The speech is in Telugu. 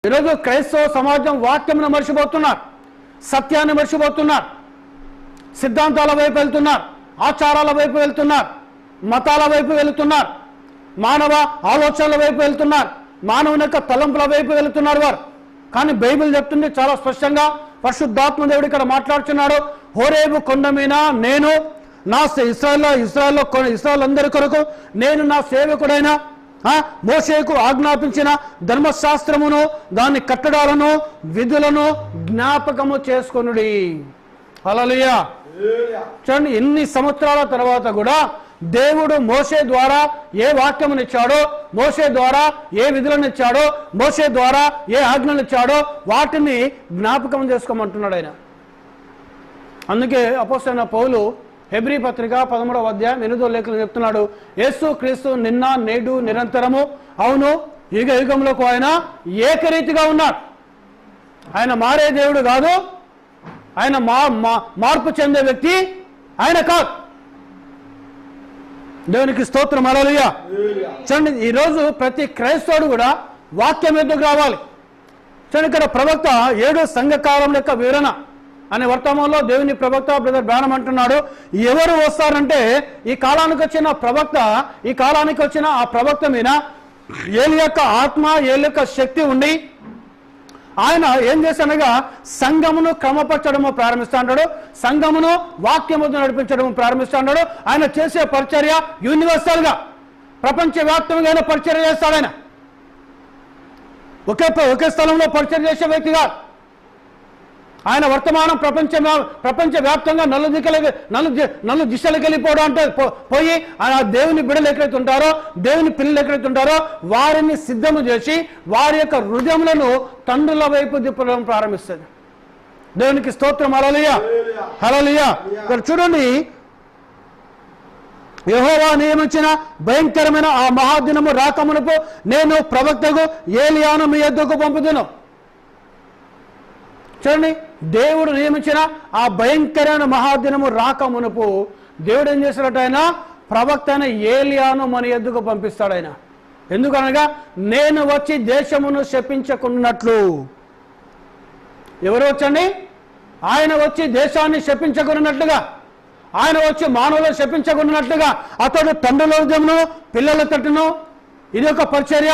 ఈరోజు క్రైస్తవ సమాజం వాక్యమును మర్చిపోతున్నారు, సత్యాన్ని మర్చిపోతున్నారు, సిద్ధాంతాల వైపు వెళ్తున్నారు, ఆచారాల వైపు వెళ్తున్నారు, మతాల వైపు వెళ్తున్నారు, మానవ ఆలోచనల వైపు వెళ్తున్నారు, మానవుని యొక్క తలంపుల వైపు వెళ్తున్నారు వారు. కానీ బైబిల్ చెప్తుంది చాలా స్పష్టంగా, పరిశుద్ధాత్మ దేవుడు ఇక్కడ మాట్లాడుతున్నాడు. హోరేబు కొండ మీద నేను నా ఇశ్రాయేల్ అందరి కొరకు నేను నా సేవకుడైన మోషేకు ఆజ్ఞాపించిన ధర్మశాస్త్రమును దాని కట్టడాలను విధులను జ్ఞాపకము చేసుకొనుడి. హల్లెలూయా. చూడండి, ఎన్ని సంవత్సరాల తర్వాత కూడా దేవుడు మోషే ద్వారా ఏ వాక్యమునిచ్చాడో, మోషే ద్వారా ఏ విధులను ఇచ్చాడో, మోషే ద్వారా ఏ ఆజ్ఞలు ఇచ్చాడో వాటిని జ్ఞాపకం చేసుకోమంటున్నాడు ఆయన. అందుకే అపోస్తలుడైన పౌలు హెబ్రీ పత్రిక 13వ అధ్యాయం 8వ లేఖలో చెప్తున్నాడు, యేసు క్రీస్తు నిన్న నేడు నిరంతరము, అవును యుగ యుగంలోకి ఆయన ఏకరీతిగా ఉన్నాడు. ఆయన మారే దేవుడు కాదు, ఆయన మార్పు చెందే వ్యక్తి ఆయన కాదు. దేవునికి స్తోత్రం. హల్లెలూయా. చూడండి, ఈరోజు ప్రతి క్రైస్తవుడు కూడా వాక్యం ఎందుకు రావాలి. చూడండి, ఇక్కడ ప్రవక్త 7 సంఘకాలం యొక్క వివరణ అనే వర్తమానంలో దేవుని ప్రవక్త బ్రదర్ బ్రానం అంటున్నాడు, ఎవరు వస్తారంటే ఈ కాలానికి వచ్చిన ప్రవక్త, ఈ కాలానికి వచ్చిన ఆ ప్రవక్త మీద ఏలి యొక్క ఆత్మ, ఏలి యొక్క శక్తి ఉండి ఆయన ఏం చేశానగా సంఘమును క్రమపరచడము ప్రారంభిస్తాడు, సంఘమును వాక్యము నడిపించడం ప్రారంభిస్తాడు. ఆయన చేసే పరిచర్య యూనివర్సల్ గా ప్రపంచవ్యాప్తంగా ఆయన పరిచర్య చేస్తాడు. ఆయన ఒకే స్థలంలో పరిచర్య చేసే వ్యక్తిగా ఆయన వర్తమానం ప్రపంచవ్యాప్తంగా నలు దిశలకు వెళ్ళిపోవడం అంటే పోయి ఆ దేవుని బిడ్డలు ఎక్కడైతే ఉంటారో, దేవుని పిల్లలు ఎక్కడైతే ఉంటారో వారిని సిద్ధము చేసి వారి యొక్క హృదయములను తండ్రుల వైపు తిప్పడం ప్రారంభిస్తుంది. దేవునికి స్తోత్రం. హల్లెలూయా. హల్లెలూయా. ఇక్కడ చూడండి, యెహోవా నియమించిన భయంకరమైన ఆ మహాదినము రాకమునుపు నేను ప్రవక్తకు ఏలియాను మీ యొద్దకు పంపుదును. చూడండి, దేవుడు నియమించిన ఆ భయంకరమైన మహాదినము రాకమునుపు దేవుడు ఏం చేస్తాడట, ఆయన ప్రవక్త అయిన ఏలియాను మన యొద్దకు పంపిస్తాడు. ఆయన ఎందుకనగా నేను వచ్చి దేశమును శపించకున్నట్లు. ఎవరు వచ్చండి? ఆయన వచ్చి దేశాన్ని శపించకున్నట్లుగా, ఆయన వచ్చి మానవులను శపించకున్నట్లుగా అతడు తండ్రుల హృదయమును పిల్లల తట్టును, ఇది ఒక పరిచర్య.